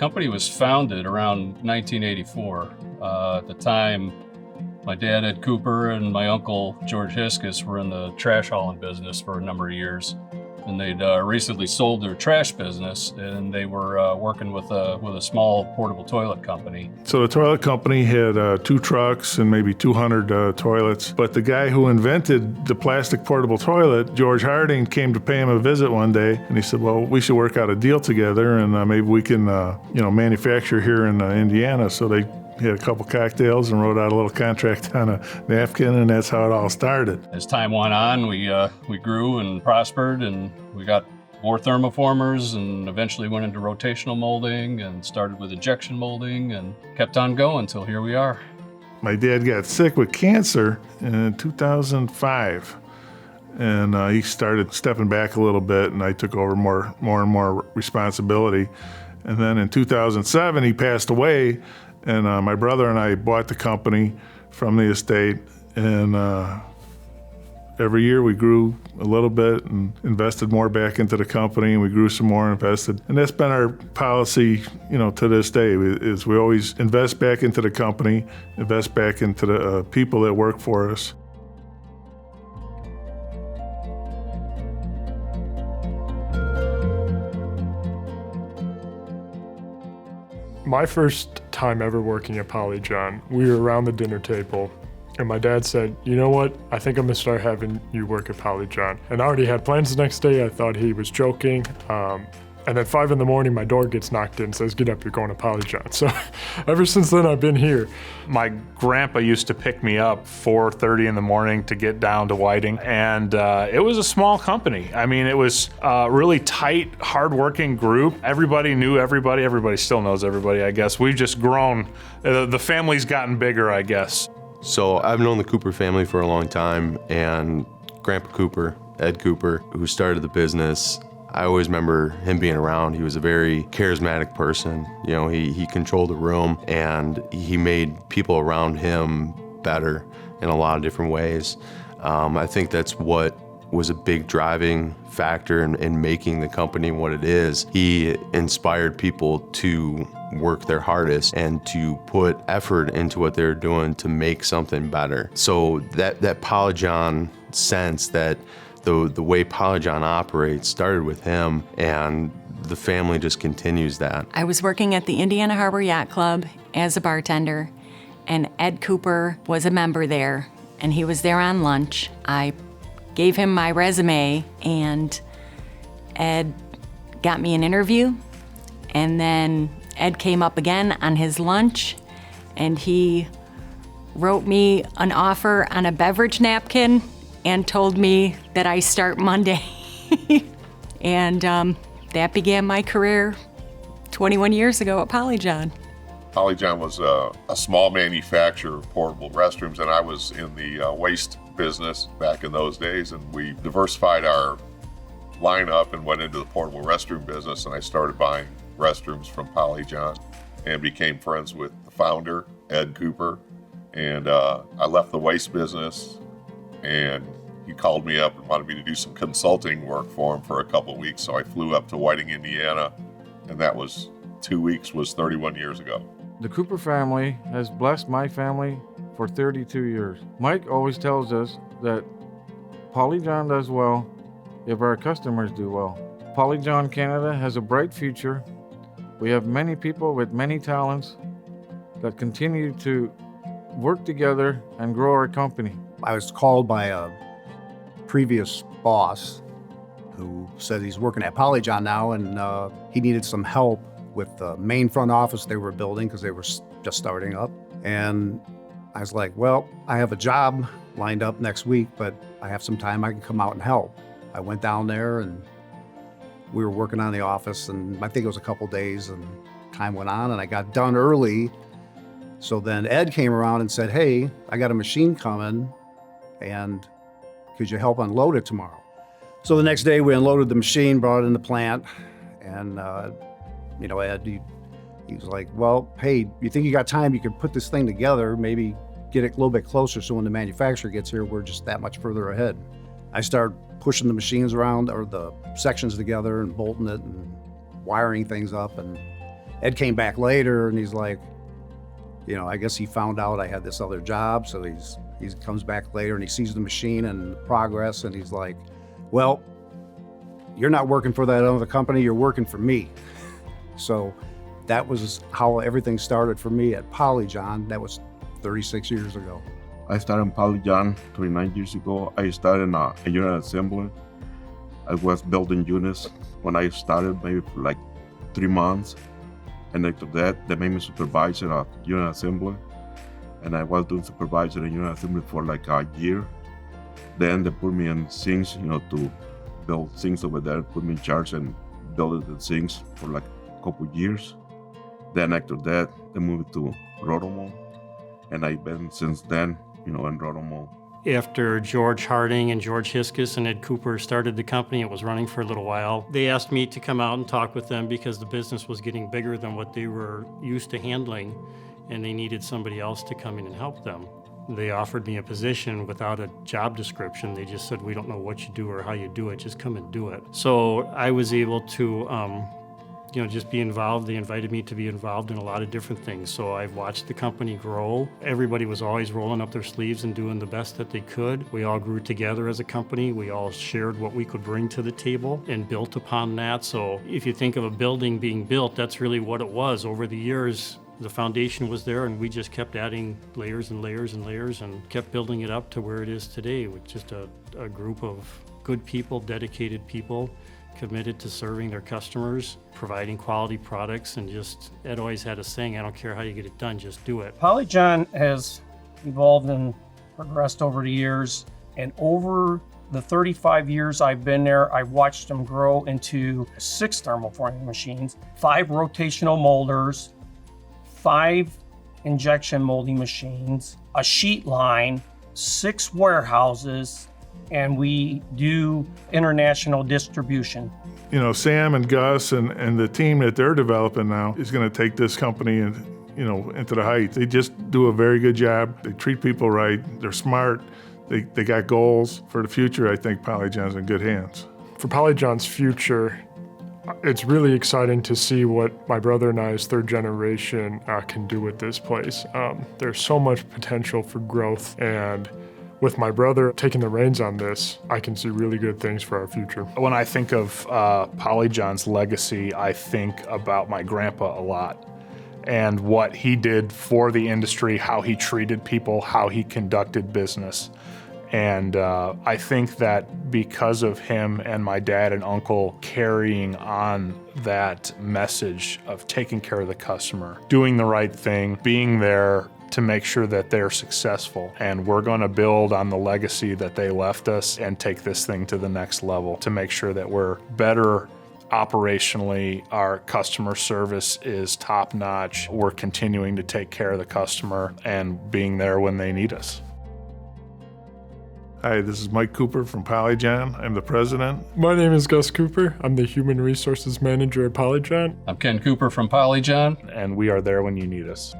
company was founded around 1984. At the time, my dad, Ed Cooper, and my uncle, George Hiskus, were in the trash hauling business for a number of years. And they'd recently sold their trash business, and they were working with a small portable toilet company. So the toilet company had 2 trucks and maybe 200 toilets. But the guy who invented the plastic portable toilet, George Harding, came to pay him a visit one day, and he said, well, we should work out a deal together, and maybe we can manufacture here in Indiana. So they had a couple cocktails and wrote out a little contract on a napkin, and that's how it all started. As time went on, we grew and prospered, and we got more thermoformers, and eventually went into rotational molding and started with injection molding and kept on going until here we are. My dad got sick with cancer in 2005, and he started stepping back a little bit, and I took over more and more responsibility. And then in 2007, he passed away. And my brother and I bought the company from the estate, and every year we grew a little bit and invested more back into the company, and we grew some more and invested. And that's been our policy, to this day, is we always invest back into the company, invest back into the people that work for us. My first time ever working at PolyJohn, we were around the dinner table, and my dad said, you know what, I think I'm gonna start having you work at PolyJohn. And I already had plans the next day. I thought he was joking. And at 5 a.m, my door gets knocked in, says, get up, you're going to PolyJohn. So ever since then, I've been here. My grandpa used to pick me up 4:30 in the morning to get down to Whiting, and it was a small company. I mean, it was a really tight, hardworking group. Everybody knew everybody. Everybody still knows everybody, I guess. We've just grown. The family's gotten bigger, I guess. So I've known the Cooper family for a long time, and Grandpa Cooper, Ed Cooper, who started the business, I always remember him being around. He was a very charismatic person. He controlled the room, and he made people around him better in a lot of different ways. I think that's what was a big driving factor in making the company what it is. He inspired people to work their hardest and to put effort into what they're doing to make something better. So that PolyJohn sense, that the way PolyJohn operates started with him, and the family just continues that. I was working at the Indiana Harbor Yacht Club as a bartender, and Ed Cooper was a member there, and he was there on lunch. I gave him my resume, and Ed got me an interview, and then Ed came up again on his lunch, and he wrote me an offer on a beverage napkin and told me that I start Monday. And that began my career 21 years ago at PolyJohn. PolyJohn was a small manufacturer of portable restrooms, and I was in the waste business back in those days, and we diversified our lineup and went into the portable restroom business, and I started buying restrooms from PolyJohn and became friends with the founder, Ed Cooper, and I left the waste business, and he called me up and wanted me to do some consulting work for him for a couple of weeks. So I flew up to Whiting, Indiana, and that was 2 weeks, was 31 years ago. The Cooper family has blessed my family for 32 years. Mike always tells us that PolyJohn does well if our customers do well. PolyJohn Canada has a bright future. We have many people with many talents that continue to work together and grow our company. I was called by a previous boss who said he's working at PolyJohn now, and he needed some help with the main front office they were building because they were just starting up. And I was like, well, I have a job lined up next week, but I have some time I can come out and help. I went down there, and we were working on the office, and I think it was a couple days, and time went on, and I got done early. So then Ed came around and said, hey, I got a machine coming, and could you help unload it tomorrow? So the next day we unloaded the machine, brought it in the plant, and Ed, he was like, well, hey, you think you got time? You could put this thing together, maybe get it a little bit closer so when the manufacturer gets here, we're just that much further ahead. I started pushing the machines around, or the sections together, and bolting it and wiring things up, and Ed came back later and he's like, I guess he found out I had this other job, so he comes back later and he sees the machine and the progress, and he's like, well, you're not working for that other company, you're working for me. So that was how everything started for me at PolyJohn. That was 36 years ago. I started in PolyJohn 29 years ago. I started in a unit assembly. I was building units when I started, maybe for like 3 months. And after that, they made me supervisor of unit assembly. And I was doing supervisor in unit assembly for like a year. Then they put me in sinks, to build sinks over there, put me in charge and build the sinks for like a couple years. Then after that, they moved to Rotomo. And I've been since then, in Rotomo. After George Harding and George Hiskis and Ed Cooper started the company, it was running for a little while. They asked me to come out and talk with them because the business was getting bigger than what they were used to handling, and they needed somebody else to come in and help them. They offered me a position without a job description. They just said, we don't know what you do or how you do it, just come and do it. So I was able to just be involved. They invited me to be involved in a lot of different things. So I've watched the company grow. Everybody was always rolling up their sleeves and doing the best that they could. We all grew together as a company. We all shared what we could bring to the table and built upon that. So if you think of a building being built, that's really what it was. Over the years, the foundation was there, and we just kept adding layers and layers and layers and kept building it up to where it is today with just a group of good people, dedicated people, committed to serving their customers, providing quality products, and just, Ed always had a saying, I don't care how you get it done, just do it. PolyJohn has evolved and progressed over the years, and over the 35 years I've been there, I've watched them grow into 6 thermoforming machines, 5 rotational molders, 5 injection molding machines, a sheet line, 6 warehouses, and we do international distribution. Sam and Gus and the team that they're developing now is going to take this company and, into the heights. They just do a very good job. They treat people right. They're smart. They got goals for the future. I think PolyJohn's in good hands. For PolyJohn's future, it's really exciting to see what my brother and I's third generation can do with this place. There's so much potential for growth, and with my brother taking the reins on this, I can see really good things for our future. When I think of PolyJohn's legacy, I think about my grandpa a lot and what he did for the industry, how he treated people, how he conducted business. And I think that because of him and my dad and uncle carrying on that message of taking care of the customer, doing the right thing, being there to make sure that they're successful. And we're going to build on the legacy that they left us and take this thing to the next level to make sure that we're better operationally. Our customer service is top notch. We're continuing to take care of the customer and being there when they need us. Hi, this is Mike Cooper from PolyJohn. I'm the president. My name is Gus Cooper. I'm the Human Resources Manager at PolyJohn. I'm Ken Cooper from PolyJohn. And we are there when you need us.